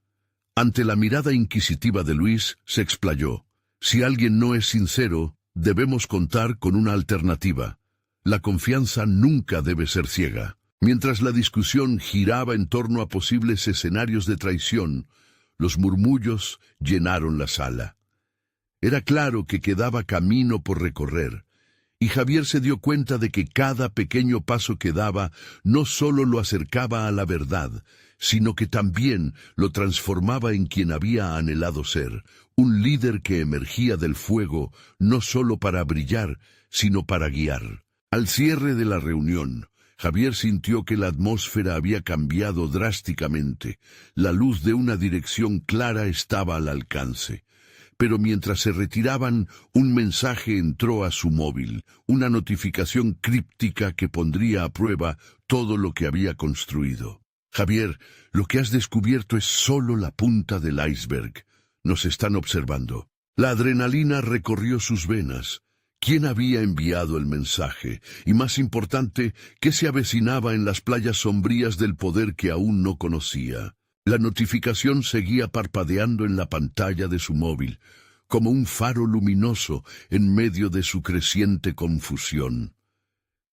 Ante la mirada inquisitiva de Luis, se explayó. «Si alguien no es sincero, debemos contar con una alternativa. La confianza nunca debe ser ciega». Mientras la discusión giraba en torno a posibles escenarios de traición, los murmullos llenaron la sala. Era claro que quedaba camino por recorrer, y Javier se dio cuenta de que cada pequeño paso que daba no solo lo acercaba a la verdad, sino que también lo transformaba en quien había anhelado ser, un líder que emergía del fuego no solo para brillar, sino para guiar. Al cierre de la reunión, Javier sintió que la atmósfera había cambiado drásticamente. La luz de una dirección clara estaba al alcance. Pero mientras se retiraban, un mensaje entró a su móvil, una notificación críptica que pondría a prueba todo lo que había construido. «Javier, lo que has descubierto es solo la punta del iceberg. Nos están observando». La adrenalina recorrió sus venas. ¿Quién había enviado el mensaje? Y más importante, ¿qué se avecinaba en las playas sombrías del poder que aún no conocía? La notificación seguía parpadeando en la pantalla de su móvil, como un faro luminoso en medio de su creciente confusión.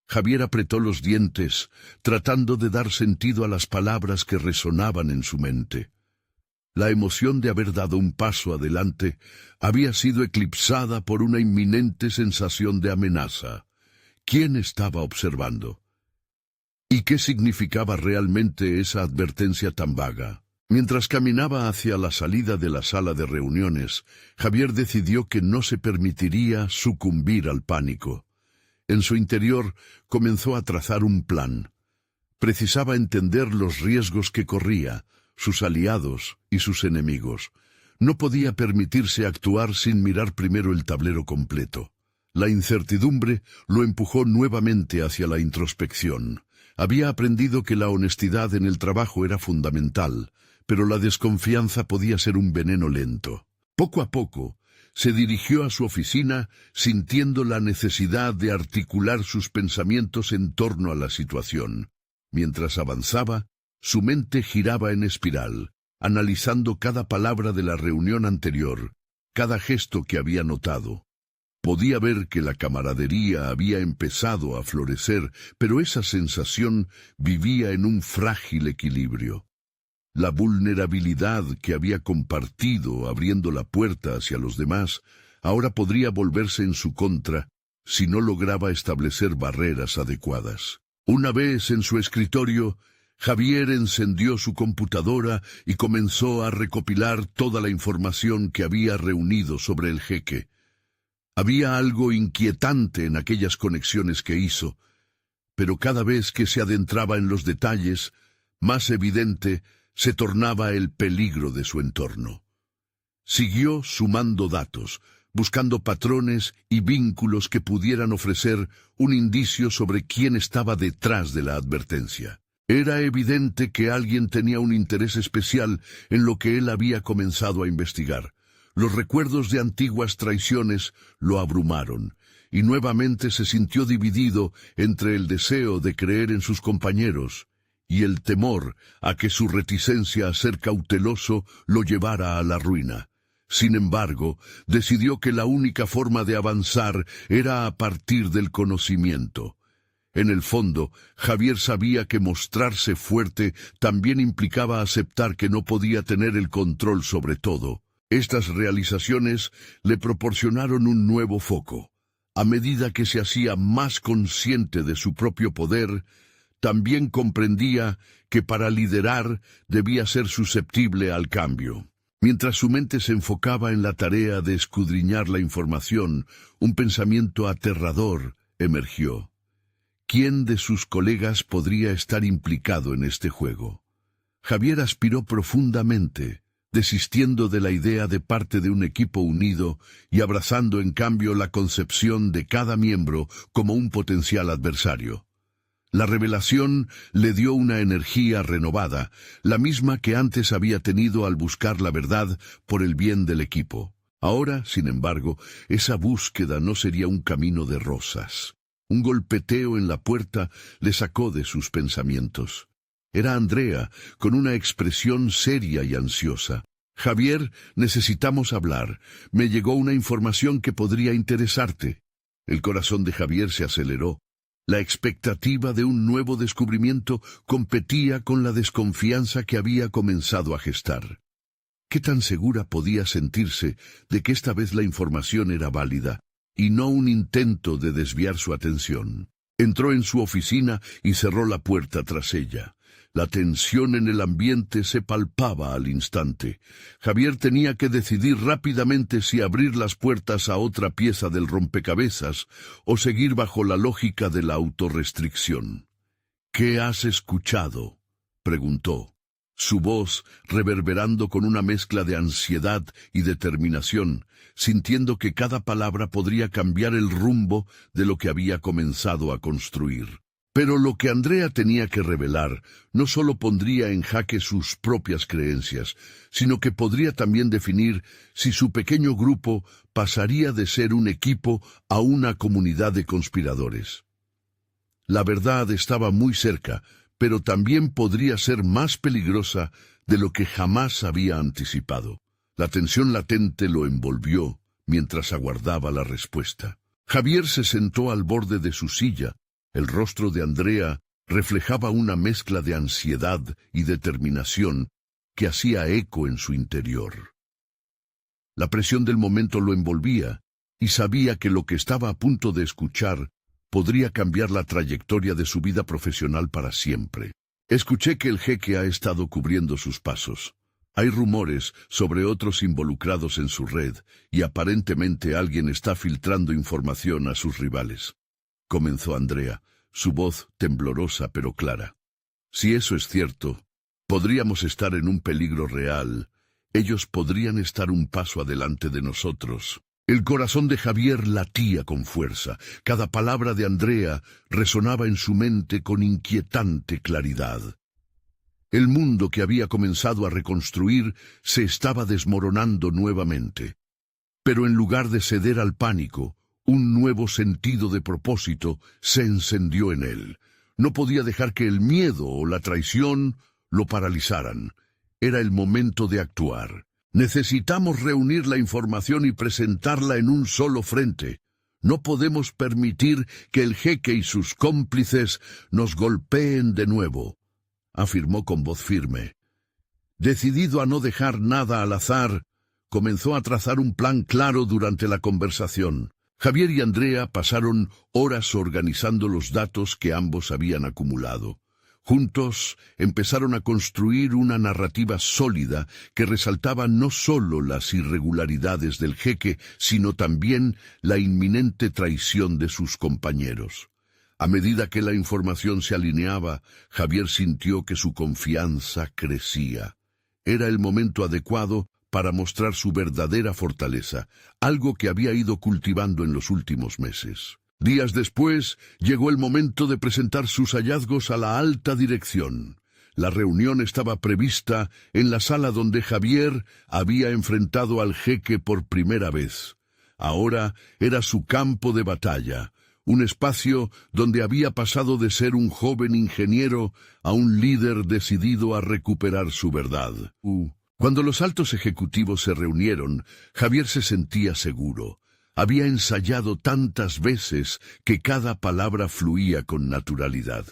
Javier apretó los dientes, tratando de dar sentido a las palabras que resonaban en su mente. La emoción de haber dado un paso adelante había sido eclipsada por una inminente sensación de amenaza. ¿Quién estaba observando? ¿Y qué significaba realmente esa advertencia tan vaga? Mientras caminaba hacia la salida de la sala de reuniones, Javier decidió que no se permitiría sucumbir al pánico. En su interior comenzó a trazar un plan. Precisaba entender los riesgos que corría, sus aliados y sus enemigos. No podía permitirse actuar sin mirar primero el tablero completo. La incertidumbre lo empujó nuevamente hacia la introspección. Había aprendido que la honestidad en el trabajo era fundamental, pero la desconfianza podía ser un veneno lento. Poco a poco, se dirigió a su oficina sintiendo la necesidad de articular sus pensamientos en torno a la situación. Mientras avanzaba, su mente giraba en espiral, analizando cada palabra de la reunión anterior, cada gesto que había notado. Podía ver que la camaradería había empezado a florecer, pero esa sensación vivía en un frágil equilibrio. La vulnerabilidad que había compartido abriendo la puerta hacia los demás ahora podría volverse en su contra si no lograba establecer barreras adecuadas. Una vez en su escritorio, Javier encendió su computadora y comenzó a recopilar toda la información que había reunido sobre el jeque. Había algo inquietante en aquellas conexiones que hizo, pero cada vez que se adentraba en los detalles, más evidente se tornaba el peligro de su entorno. Siguió sumando datos, buscando patrones y vínculos que pudieran ofrecer un indicio sobre quién estaba detrás de la advertencia. Era evidente que alguien tenía un interés especial en lo que él había comenzado a investigar. Los recuerdos de antiguas traiciones lo abrumaron, y nuevamente se sintió dividido entre el deseo de creer en sus compañeros y el temor a que su reticencia a ser cauteloso lo llevara a la ruina. Sin embargo, decidió que la única forma de avanzar era a partir del conocimiento. En el fondo, Javier sabía que mostrarse fuerte también implicaba aceptar que no podía tener el control sobre todo. Estas realizaciones le proporcionaron un nuevo foco. A medida que se hacía más consciente de su propio poder, también comprendía que para liderar debía ser susceptible al cambio. Mientras su mente se enfocaba en la tarea de escudriñar la información, un pensamiento aterrador emergió. ¿Quién de sus colegas podría estar implicado en este juego? Javier aspiró profundamente, desistiendo de la idea de parte de un equipo unido y abrazando en cambio la concepción de cada miembro como un potencial adversario. La revelación le dio una energía renovada, la misma que antes había tenido al buscar la verdad por el bien del equipo. Ahora, sin embargo, esa búsqueda no sería un camino de rosas. Un golpeteo en la puerta le sacó de sus pensamientos. Era Andrea, con una expresión seria y ansiosa. «Javier, necesitamos hablar. Me llegó una información que podría interesarte». El corazón de Javier se aceleró. La expectativa de un nuevo descubrimiento competía con la desconfianza que había comenzado a gestar. ¿Qué tan segura podía sentirse de que esta vez la información era válida y no un intento de desviar su atención? Entró en su oficina y cerró la puerta tras ella. La tensión en el ambiente se palpaba al instante. Javier tenía que decidir rápidamente si abrir las puertas a otra pieza del rompecabezas o seguir bajo la lógica de la autorrestricción. «¿Qué has escuchado?», preguntó, su voz reverberando con una mezcla de ansiedad y determinación, sintiendo que cada palabra podría cambiar el rumbo de lo que había comenzado a construir. Pero lo que Andrea tenía que revelar no solo pondría en jaque sus propias creencias, sino que podría también definir si su pequeño grupo pasaría de ser un equipo a una comunidad de conspiradores. La verdad estaba muy cerca, pero también podría ser más peligrosa de lo que jamás había anticipado. La tensión latente lo envolvió mientras aguardaba la respuesta. Javier se sentó al borde de su silla. El rostro de Andrea reflejaba una mezcla de ansiedad y determinación que hacía eco en su interior. La presión del momento lo envolvía y sabía que lo que estaba a punto de escuchar podría cambiar la trayectoria de su vida profesional para siempre. Escuché que el jeque ha estado cubriendo sus pasos. Hay rumores sobre otros involucrados en su red y aparentemente alguien está filtrando información a sus rivales. Comenzó Andrea, su voz temblorosa pero clara. Si eso es cierto, podríamos estar en un peligro real. Ellos podrían estar un paso adelante de nosotros. El corazón de Javier latía con fuerza. Cada palabra de Andrea resonaba en su mente con inquietante claridad. El mundo que había comenzado a reconstruir se estaba desmoronando nuevamente. Pero en lugar de ceder al pánico, un nuevo sentido de propósito se encendió en él. No podía dejar que el miedo o la traición lo paralizaran. Era el momento de actuar. Necesitamos reunir la información y presentarla en un solo frente. No podemos permitir que el jeque y sus cómplices nos golpeen de nuevo, afirmó con voz firme. Decidido a no dejar nada al azar, comenzó a trazar un plan claro durante la conversación. Javier y Andrea pasaron horas organizando los datos que ambos habían acumulado. Juntos empezaron a construir una narrativa sólida que resaltaba no solo las irregularidades del jeque, sino también la inminente traición de sus compañeros. A medida que la información se alineaba, Javier sintió que su confianza crecía. Era el momento adecuado para mostrar su verdadera fortaleza, algo que había ido cultivando en los últimos meses. Días después, llegó el momento de presentar sus hallazgos a la alta dirección. La reunión estaba prevista en la sala donde Javier había enfrentado al jeque por primera vez. Ahora era su campo de batalla, un espacio donde había pasado de ser un joven ingeniero a un líder decidido a recuperar su verdad. Cuando los altos ejecutivos se reunieron, Javier se sentía seguro. Había ensayado tantas veces que cada palabra fluía con naturalidad.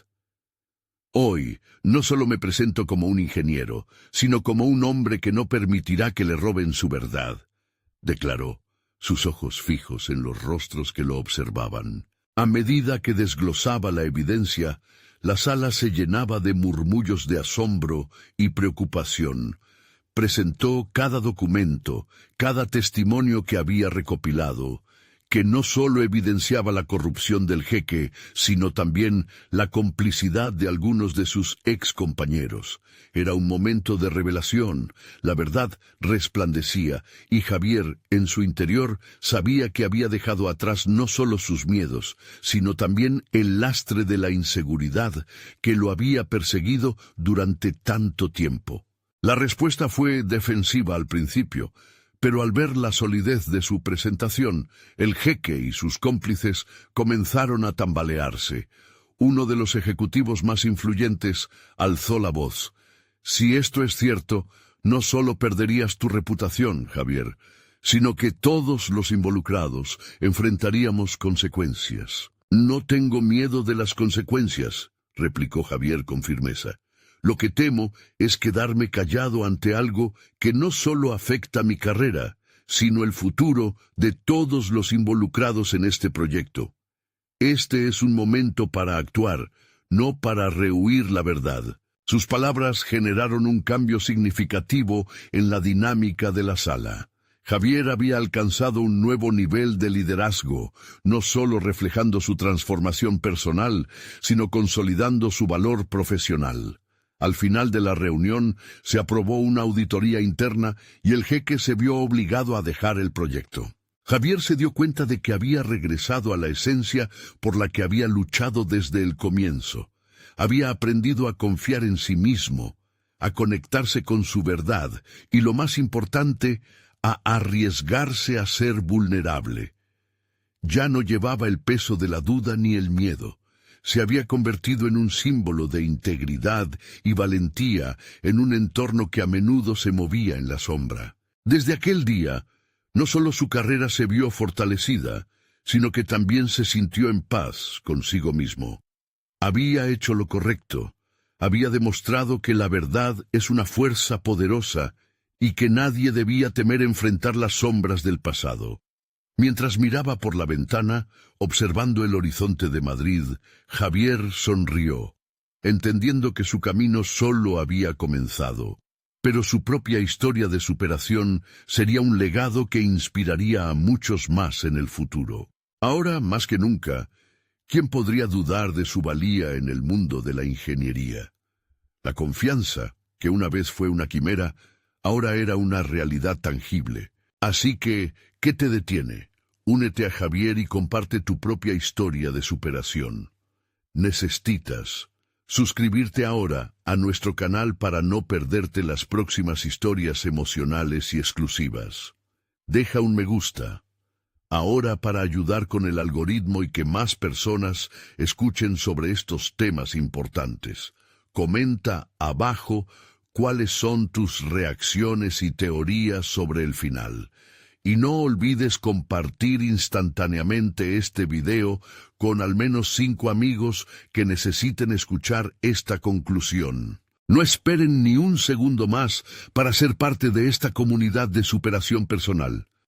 Hoy no solo me presento como un ingeniero, sino como un hombre que no permitirá que le roben su verdad, declaró, sus ojos fijos en los rostros que lo observaban. A medida que desglosaba la evidencia, la sala se llenaba de murmullos de asombro y preocupación. Presentó cada documento, cada testimonio que había recopilado, que no solo evidenciaba la corrupción del jeque, sino también la complicidad de algunos de sus ex compañeros. Era un momento de revelación, la verdad resplandecía, y Javier, en su interior, sabía que había dejado atrás no solo sus miedos, sino también el lastre de la inseguridad que lo había perseguido durante tanto tiempo. La respuesta fue defensiva al principio, pero al ver la solidez de su presentación, el jeque y sus cómplices comenzaron a tambalearse. Uno de los ejecutivos más influyentes alzó la voz. Si esto es cierto, no solo perderías tu reputación, Javier, sino que todos los involucrados enfrentaríamos consecuencias. No tengo miedo de las consecuencias, replicó Javier con firmeza. Lo que temo es quedarme callado ante algo que no solo afecta mi carrera, sino el futuro de todos los involucrados en este proyecto. Este es un momento para actuar, no para rehuir la verdad. Sus palabras generaron un cambio significativo en la dinámica de la sala. Javier había alcanzado un nuevo nivel de liderazgo, no solo reflejando su transformación personal, sino consolidando su valor profesional. Al final de la reunión se aprobó una auditoría interna y el jeque se vio obligado a dejar el proyecto. Javier se dio cuenta de que había regresado a la esencia por la que había luchado desde el comienzo. Había aprendido a confiar en sí mismo, a conectarse con su verdad y, lo más importante, a arriesgarse a ser vulnerable. Ya no llevaba el peso de la duda ni el miedo. Se había convertido en un símbolo de integridad y valentía en un entorno que a menudo se movía en la sombra. Desde aquel día, no solo su carrera se vio fortalecida, sino que también se sintió en paz consigo mismo. Había hecho lo correcto, había demostrado que la verdad es una fuerza poderosa y que nadie debía temer enfrentar las sombras del pasado. Mientras miraba por la ventana, observando el horizonte de Madrid, Javier sonrió, entendiendo que su camino solo había comenzado. Pero su propia historia de superación sería un legado que inspiraría a muchos más en el futuro. Ahora, más que nunca, ¿quién podría dudar de su valía en el mundo de la ingeniería? La confianza, que una vez fue una quimera, ahora era una realidad tangible. Así que, ¿qué te detiene? Únete a Javier y comparte tu propia historia de superación. Necesitas suscribirte ahora a nuestro canal para no perderte las próximas historias emocionales y exclusivas. Deja un me gusta. Ahora, para ayudar con el algoritmo y que más personas escuchen sobre estos temas importantes, comenta abajo cuáles son tus reacciones y teorías sobre el final. Y no olvides compartir instantáneamente este video con al menos 5 amigos que necesiten escuchar esta conclusión. No esperen ni un segundo más para ser parte de esta comunidad de superación personal.